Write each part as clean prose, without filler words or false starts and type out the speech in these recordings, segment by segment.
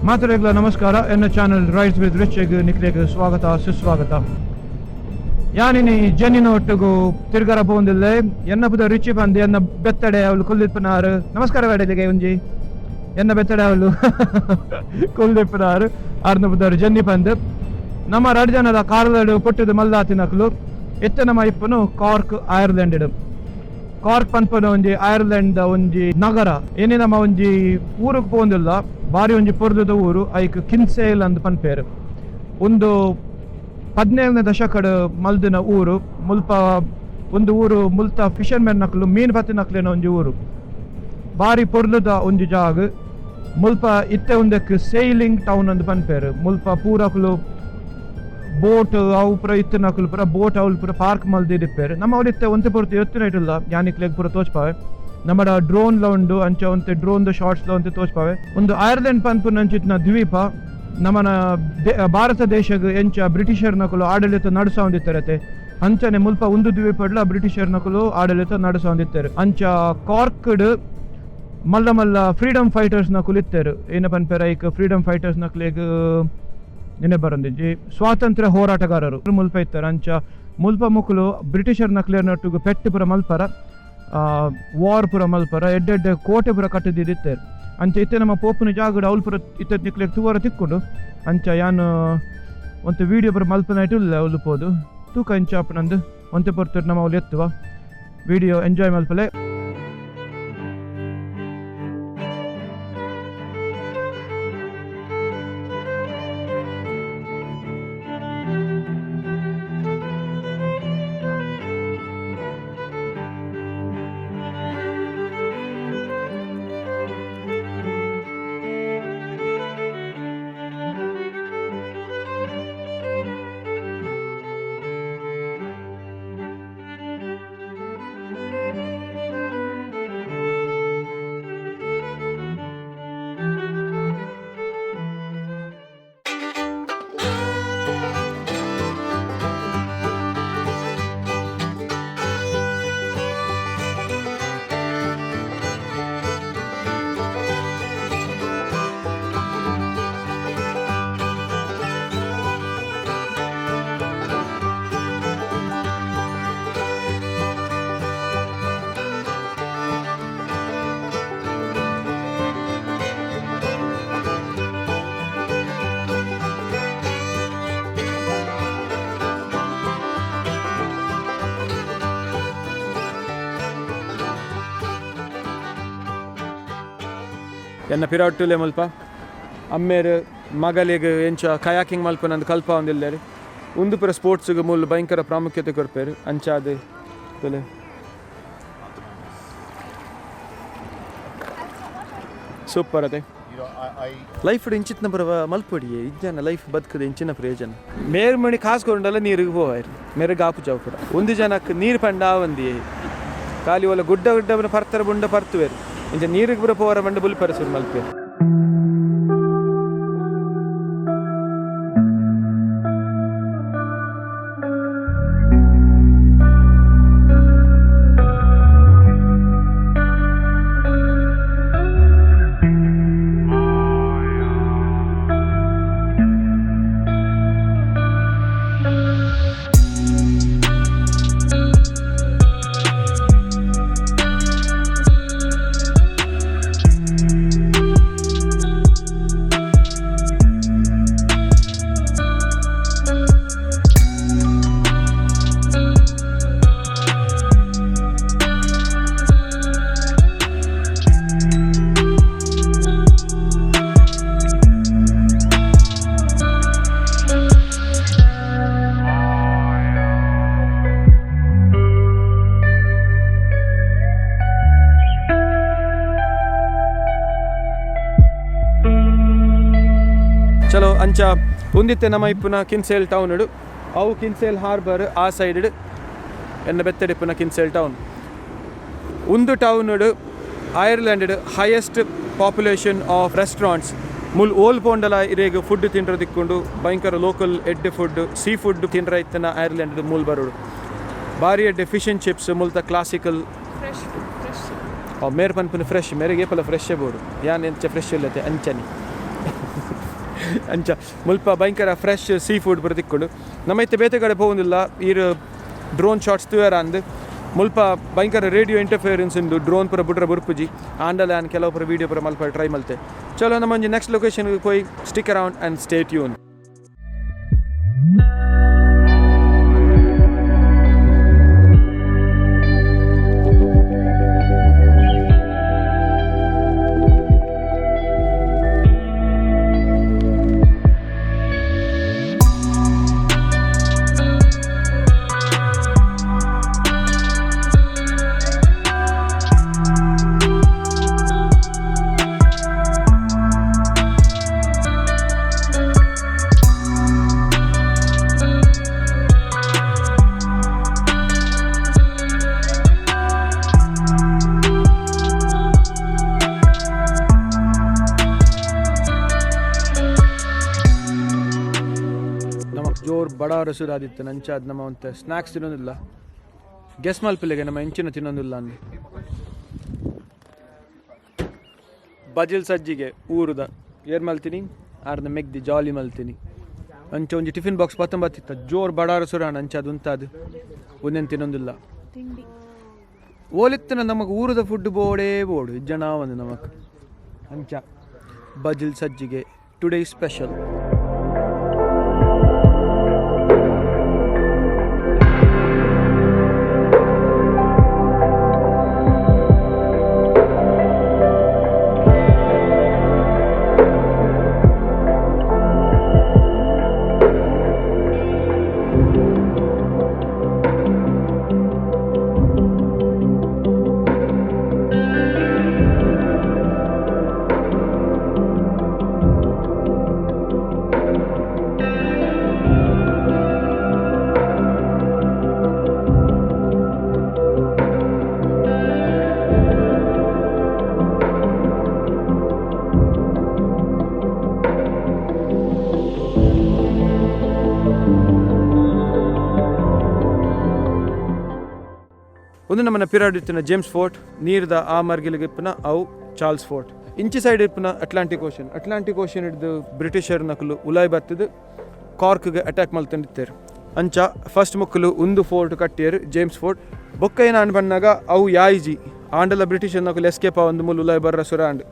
ಮಾತರೆಗ್ಲ ನಮಸ್ಕಾರ ಎನ್ನ channel rights with ರಿಚಿಗೆ ನಿಕ್ಲೆಗೆ ಸ್ವಾಗತ ಸುಸ್ವಾಗತ ಯಾನಿನಿ ಜನಿನ ಒಟ್ಟಿಗೂ ತಿರ್ಗಾರ ಪೋಂದಿಲ್ಲೆ ಎನ್ನ ಪುದ ರಿಚಿ ಬಂದು ಎನ್ನ ಬೆತ್ತಡೆ ಅವಳು ಕುಲ್ದಿಪ್ಪನಾರು ನಮಸ್ಕಾರ ಬೇಡಲಿಗೆ ಒಂಜಿ ಎನ್ನ ಬೆತ್ತಡೆ ಅವಳು ಕುಲ್ದಿಪ್ಪನಾರು ಆರ್ನ ಪುದರ್ ಜನ್ನಿ ಬಂದು ನಮ್ಮ 2 ಜನದ ಕಾರದಡು ಕೊಟ್ಟಿದ್ದು ಮಲ್ಲಾತಿನಕ್ಲು ಎತ್ತ ನಮ್ಮ ಇಪ್ಪನು ಕಾರ್ಕ್ ಐರ್ಲೆಂಡ್ ಕಾರ್ಕ್ ಪನ್ಪನ ಒಂಜಿ ಐರ್ಲೆಂಡ್ ಒಂಜಿ ನಗರ ಏನೇ ನಮ್ಮ ಒಂಜಿ ಊರಿಗೆ ಪೋಂದಿಲ್ಲ ಬಾರಿ ಒಂಜಿ ಪೊರ್ಲುದ ಊರು ಐಕ್ ಕಿನ್ಸೇಲ್ ಅಂದ್ ಪನ್ಪೇರು ಒಂದು 17ನೇ ದಶಕದ ಮಲ್ದಿನ ಊರು ಮುಲ್ಪ ಒಂದು ಊರು ಮುಲ್ತ ಫಿಶರ್ಮೆನ್ ನಕ್ಲು ಮೀನು ಬತ್ತಿ ನಕ್ಲಿನ ಒಂಜಿ ಊರು ಬಾರಿ ಪೊರ್ಲುದ ಒಂಜಿ ಜಾಗ ಮುಲ್ಪ ಇತ್ತೆ ಒಂದಕ್ಕೆ ಸೇಲಿಂಗ್ ಟೌನ್ ಅಂದ್ ಪನ್ಪೇರು ಮುಲ್ಪ ಪೂರಕ್ಲು ಬೋಟ್ ಅವು ಪುರ ಇತ್ತು ನಕಲು ಪುರ ಬೋಟ್ ಅವ್ಲು ಪುರ ಪಾರ್ಕ್ ಮಲ್ದಿಪ್ಪೇರು ನಮ್ಮ ಅವ್ರು ಇತ್ತೆ ಒಂತೆ ಪೂರ್ತಿ ಎತ್ತಿನ ಇಟ್ಟಿಲ್ಲ ಯಾನಿಕ್ಲೆಗ್ ಪೂರ ತೋಚ್ಪಾವೆ ನಮ್ಮ ಡ್ರೋನ್ ಲ ಉಂಡು ಅಂಚ ಒಂತೆ ಡ್ರೋನ್ ಶಾರ್ಟ್ಸ್ ಲ ಒಂತೆ ತೋಚ್ಪಾವೆ ಒಂದು ಐರ್ಲೆಂಡ್ ಪನ್ಪುನ ಅಂಚಿನ ದ್ವೀಪ ನಮ್ಮನ ಭಾರತ ದೇಶಗ್ ಎಂಚ ಬ್ರಿಟಿಷರ್ ನಕಲು ಆಡಳಿತ ನಡೆಸೊಂದಿತ್ತರತೆ ಅಂಚನೆ ಮುಲ್ಪ ಒಂದು ದ್ವೀಪಡ್ಲ ಬ್ರಿಟಿಷರ್ ನಕಲು ಆಡಳಿತ ನಡೆಸೊಂದಿತ್ತರು ಅಂಚ ಕಾರ್ಕ್ಡ್ ಮಲ್ಲ ಮಲ್ಲ ಫ್ರೀಡಮ್ ಫೈಟರ್ಸ್ ನಕಲು ಇತ್ತರು ಏನ ಪನ್ಪೇರ ಈಗ ಫ್ರೀಡಮ್ ಫೈಟರ್ಸ್ ನಕ್ಲೆಗ್ ನೆನೆ ಬರಂದಿಜ್ಜಿ ಸ್ವಾತಂತ್ರ್ಯ ಹೋರಾಟಗಾರರು ಮುಲ್ಪ ಇತ್ತಾರೆ ಅಂಚ ಮುಲ್ಪ ಮುಕ್ಕಲು ಬ್ರಿಟಿಷರ್ ನಕ್ಲೇರ್ ನೊಟ್ಟಿಗೆ ಪೆಟ್ಟು ಪುರ ಮಲ್ಪರ ವಾರ್ ಪುರ ಮಲ್ಪರ ಎಡ್ಡೆಡ್ಡೆ ಕೋಟೆ ಪುರ ಕಟ್ಟಿದ್ದಿತ್ತೇರು ಅಂಚ ಇತ್ತೆ ನಮ್ಮ ಪೋಪುನ ಜಾಗಡ ಅವ್ಲು ಪುರ ಇತ್ತ ನಿಕ್ಲೆಗ್ ತೂವರ ತಿಕ್ಕೊಂಡು ಅಂಚ ಯಾನು ಒಂದು ವೀಡಿಯೋ ಪುರ ಮಲ್ಪನ ಇಟ್ಟಿಲ್ಲ ಅವ್ಲು ಪೋದು ತೂಕ ಇಂಚ ಅಪ್ಪನಂದು ಒಂತೆ ಪೊರ್ತರು ನಮ್ಮ ಅವ್ಲು ಎತ್ತುವ ವೀಡಿಯೋ ಎಂಜಾಯ್ ಮಲ್ಪಲೆ ಎನ್ನ ಪಿರಾಟುಲೆ ಮಲ್ಪ ಅಮ್ಮೇರು ಮಗಲಿಗೆ ಎಂಚ ಕಯಾಕಿಂಗ್ ಮಲ್ಪ ನಂದು ಕಲ್ಪ ಒಂದಿಲ್ಲೇರಿ ಒಂದು ಪುರ ಸ್ಪೋರ್ಟ್ಸ್ಗೆ ಮೂಲ ಭಯಂಕರ ಪ್ರಾಮುಖ್ಯತೆ ಕೊಡ್ಪೇರು ಅಂಚಾದ ತುಲೆ ಸೂಪರ್ ಅದೇ ಲೈಫ್ ಇಂಚಿನ ಪುರ ಮಲ್ಪೊಡಿಯೇ ಇಜ್ಜನ ಲೈಫ್ ಬದುಕದ ಇಂಚಿನ ಪ್ರಯೋಜನ ಮೇರ್ ಮಣಿ ಕಾಸ್ಕೊಂಡಲ್ಲ ನೀರಿಗೆ ಹೋಗಾಯ್ರು ಮೇರೆಗೆ ಆಪು ಜಾವು ಪುರ ಒಂದು ಜನಕ್ಕೆ ನೀರು ಪಂಡ ಆವಂದಿ ಖಾಲಿ ಒಲ್ಲ ಗುಡ್ಡ ಗುಡ್ಡವನ್ನ ಪರ್ತರ ಬುಂಡ ಪರ್ತುವೇರು ಇಂಚ ನೀರಿಗೆ ಪುರ ಪೋರ ಮಂಡ ಬುಲ್ ಪರಿಸರ ಮಲ್ಪೆ ಚಲೋ ಅಂಚ ಒಂದಿತ್ತೆ ನಮ್ಮ ಇಪ್ಪುನ ಕಿನ್ಸೇಲ್ ಟೌನ್ ಅವು ಕಿನ್ಸೇಲ್ ಹಾರ್ಬರ್ ಆ ಸೈಡ್ ಎನ್ನ ಬೆತ್ತಡಿಪ್ಪುನ ಕಿನ್ಸೇಲ್ ಟೌನ್ ಒಂದು town Ireland highest population of restaurants ಮುಲ್ ಓಲ್ ಪೋಂಡಲ ಇರೇಗ ಫುಡ್ ತಿಂಡ್ರ ತಿಕ್ಕೊಂಡು ಭಯಂಕರ ಲೋಕಲ್ ಎಡ್ಡೆ ಫುಡ್ ಸೀ ಫುಡ್ ತಿಂಡ್ರ ಇತ್ತನ ಐರ್ಲೆಂಡ್ ಮೂಲ್ ಬರೋಡು ಭಾರಿ ಎಡ್ಡೆ ಫಿಶ್ ಆ್ಯಂಡ್ ಚಿಪ್ಸ್ ಮುಲ್ತ ಕ್ಲಾಸಿಕಲ್ ಮೇರೆ ಪನ್ಪುನ ಫ್ರೆಶ್ ಮೇರೆಗೆ ಪಲ ಫ್ರೆಶ್ ಬೋಡು ಯಾನ್ ಎಂಚ ಫ್ರೆಶ್ ಇಲ್ಲತೆ ಅಂಚನಿ ಅಂಚ ಮುಲ್ಪ ಭಯಂಕರ ಫ್ರೆಶ್ ಸೀ ಫುಡ್ ಪೂರ ತಿಕ್ಕೊಂಡು ನಮ್ಮೈತೆ ಬೇತೆ ಕಡೆ ಹೋಗೋದಿಲ್ಲ ಈರು ಡ್ರೋನ್ ಶಾಟ್ಸ್ ತುಯರ ಅಂದು ಮುಲ್ಪ ಭಯಂಕರ ರೇಡಿಯೋ ಇಂಟರ್ಫಿಯರೆನ್ಸ್ ಉಂಡು ಡ್ರೋನ್ ಪೂರ ಬುಡ್ರ ಬುರ್ಪುಜಿ ಆಂಡಲ ಕೆಲವು ಪೂರ ವೀಡಿಯೋ ಪೂರ ಮಲ್ಪ ಟ್ರೈ ಮಲ್ತೆ ಚಲೋ ನಮ್ಮ ನೆಕ್ಸ್ಟ್ ಲೊಕೇಶನ್ಗೆ ಹೋಗಿ stick around and stay tune. ಬಡ ರಸೂರಾದಿತ್ತು ನಂಚ ಅದು ನಮ್ಮ ಒಂದು ಸ್ನ್ಯಾಕ್ಸ್ ತಿನ್ನೋದಿಲ್ಲ ಗೆಸ್ ಮಲ್ಪಿಲ್ಲಿಗೆ ನಮ್ಮ ಹೆಂಚಿನ ತಿನ್ನೋದಿಲ್ಲ ಅಂದು ಬಜಿಲ್ ಸಜ್ಜಿಗೆ ಊರುದ ಏರ್ ಮಲ್ತೀನಿ ಆರ್ದ ಮೆಗ್ದಿ ಜಾಲಿ ಮಲ್ತೀನಿ ಅಂಚ ಒಂಜಿ ಟಿಫಿನ್ ಬಾಕ್ಸ್ ಪತ್ತೊಂಬತ್ತಿತ್ತ ಜೋರು ಬಡ ರಸೂರಾಣ ಅಂಚ ಅದು ಉಂತಾದು ಒಂದೇನು ತಿನ್ನೋದಿಲ್ಲ ಓಲಿತ್ತನ ನಮಗೆ ಊರದ ಫುಡ್ ಬೋಡೇ ಬೋಡು ಜನ ಒಂದು ನಮಕ್ ಅಂಚ ಬಜಿಲ್ ಸಜ್ಜಿಗೆ ಟುಡೇ ಸ್ಪೆಷಲ್. ಒಂದು ನಮ್ಮನ್ನ ಪಿರಾಡ್ ಇರ್ತಿನ ಜೇಮ್ಸ್ ಫೋರ್ಟ್ ನೀರ್ದ ಆ ಮರ್ಗಿಲಿಗೆ ಇಪ್ಪನ ಅವು ಚಾರ್ಲ್ಸ್ ಫೋರ್ಟ್ ಇಂಚಿ ಸೈಡ್ ಇಪ್ಪನ ಅಟ್ಲಾಂಟಿಕ್ ಓಷನ್ ಹಿಡಿದು ಬ್ರಿಟಿಷರ್ ನಕಲು ಉಲಾಯ್ ಬರ್ತದೆ ಕಾರ್ಕ್ಗೆ ಅಟ್ಯಾಕ್ ಮಲ್ತಂಡಿತ್ತೇರು ಅಂಚ ಫಸ್ಟ್ ಮಕ್ಕಳು ಒಂದು ಫೋರ್ಟ್ ಕಟ್ಟಿಯರು ಜೇಮ್ಸ್ ಫೋರ್ಟ್ ಬೊಕ್ಕ ಏನು ಬಂದಾಗ ಅವು ಯಾಯಿಜಿ ಆಂಡಲ ಬ್ರಿಟಿಷರ್ ನಕಲು ಎಸ್ಕೇಪ್ ಒಂದು ಮೂಲ ಉಲಾಯ್ ಬರ್ರ ಸುರಾಂಡ್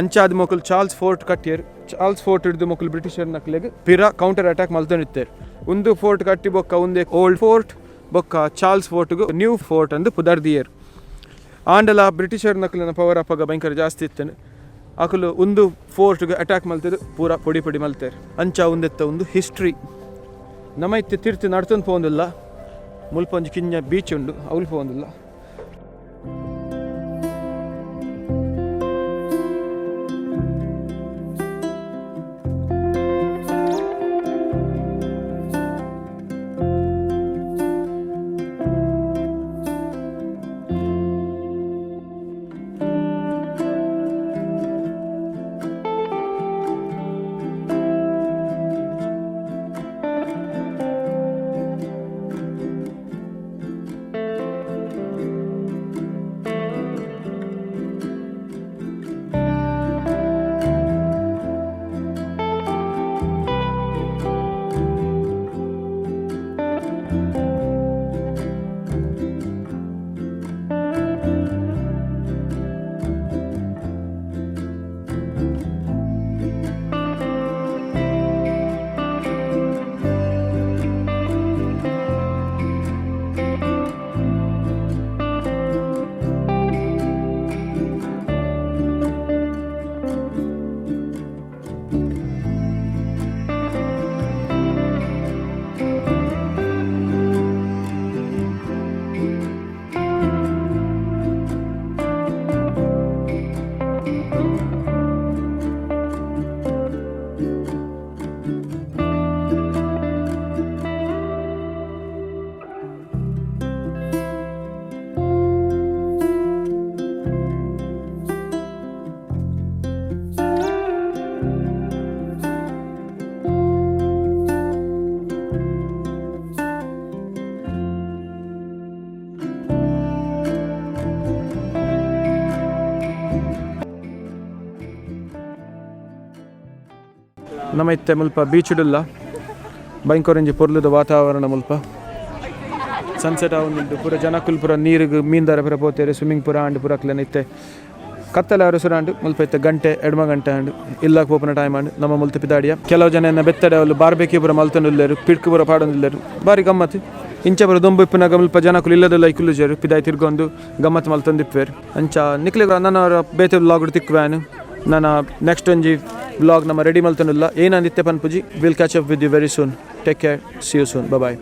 ಅಂಚ ಅದು ಮಕ್ಕಳು ಚಾರ್ಲ್ಸ್ ಫೋರ್ಟ್ ಕಟ್ಟಿಯರು ಚಾರ್ಲ್ಸ್ ಫೋರ್ಟ್ ಹಿಡಿದು ಮಕ್ಕಳು ಬ್ರಿಟಿಷರ್ ನಕಲಿಗೆ ಪಿರ ಕೌಂಟರ್ ಅಟ್ಯಾಕ್ ಮಲ್ತಂಡಿತ್ತೇರು ಒಂದು ಫೋರ್ಟ್ ಕಟ್ಟಿ ಬೊಕ್ಕ ಒಂದೇ ಓಲ್ಡ್ ಫೋರ್ಟ್ ಬೊಕ್ಕ ಚಾರ್ಲ್ಸ್ ಫೋರ್ಟ್ಗೂ ನ್ಯೂ ಫೋರ್ಟ್ ಅಂದು ಪುದರ್ದಿಯರು ಆಂಡಲ ಬ್ರಿಟಿಷರ್ ನಕಲಿನ ಪವರ್ ಅಪ್ಪಾಗ ಭಯಂಕರ ಜಾಸ್ತಿ ಇತ್ತೇನೆ ಆಕಲು ಒಂದು ಫೋರ್ಟ್ಗೆ ಅಟ್ಯಾಕ್ ಮಲ್ತಿದ್ದು ಪೂರ ಪೊಡಿ ಪೊಡಿ ಮಲ್ತೇರು ಅಂಚ ಒಂದೆತ್ತ ಒಂದು ಹಿಸ್ಟ್ರಿ ನಮ್ಮ ಇತ್ತು ತಿರ್ತಿ ನಡ್ತಂದು ಪೋಂದಿಲ್ಲ ಮುಲ್ಪ ಒಂಜಿ ಕಿಂಜ ಬೀಚ್ ಉಂಡು ಅವಳು ಪೋಂದಿಲ್ಲ. ನಮ್ಮ ಇತ್ತೆ ಮುಲ್ಪ ಬೀಚುಡುಲ್ಲ ಭಯಂಕರಂಜಿ ಪೊರ್ಲುದ ವಾತಾವರಣ ಮುಲ್ಪ ಸನ್ಸೆಟ್ ಆವೊಂದು ಪೂರ ಜನಕ್ಕುಲು ಪೂರ ನೀರಿಗೆ ಮೀನ್ದಾರ ಪೂರ ಪೋತೇರು ಸ್ವಿಮ್ಮಿಂಗ್ ಪೂರ ಆಂಡು ಪೂರಕ್ಲೆನ ಇತ್ತೆ ಕತ್ತಲೆ ಅರಸುರಾಂಡು ಮುಲ್ಪ ಇತ್ತೆ ಗಂಟೆ ಎಡ್ಮ ಗಂಟೆ ಆಂಡು ಇಲ್ಲಕ್ಕೆ ಪೋಪನ ಟೈಮ್ ಆಂಡು ನಮ್ಮ ಮುಲ್ತ ಪಿದಾಡಿಯ ಕೆಲವು ಜನ ಬೆತ್ತಡೆ ಅವಳು ಬಾರ್ಬೇಕಿ ಪೂರ ಮಲ್ತೊಂದುಲ್ಲೇರು ಪಿಡ್ಕು ಪೂರ ಪಾಡೊಂದುಲ್ಲೇರು ಬಾರಿ ಗಮ್ಮತ್ತು ಇಂಚ ಪೂರ ದೊಂಬು ಇಪ್ಪನಾಗ ಮುಲ್ಪ ಜನಕ್ಕುಲು ಇಲ್ಲದಲ್ಲ ಇಕ್ಕುಲುಜೇರು ಪಿದಾಯಿ ತಿರ್ಗೊಂಡು ಗಮ್ಮತ್ತು ಮಲ್ತೊಂದಿಪ್ಪೇರು ಅಂಚ ನಿಕ್ಲಿಗ ನನ್ನ ಬೇತೆ ವ್ಲಾಗ್ ತಿಕ್ವೇನು ನಾನು ನೆಕ್ಸ್ಟ್ ಒಂಜಿ ವ್ಲಾಗ್ ನಮ್ಮ ರೆಡಿ ಮಲ್ತೊಂದಿಲ್ಲ ಏನಂದಿತ್ತೆ ಪನ್ಪುಜಿ will catch up with you very soon take care see you soon bye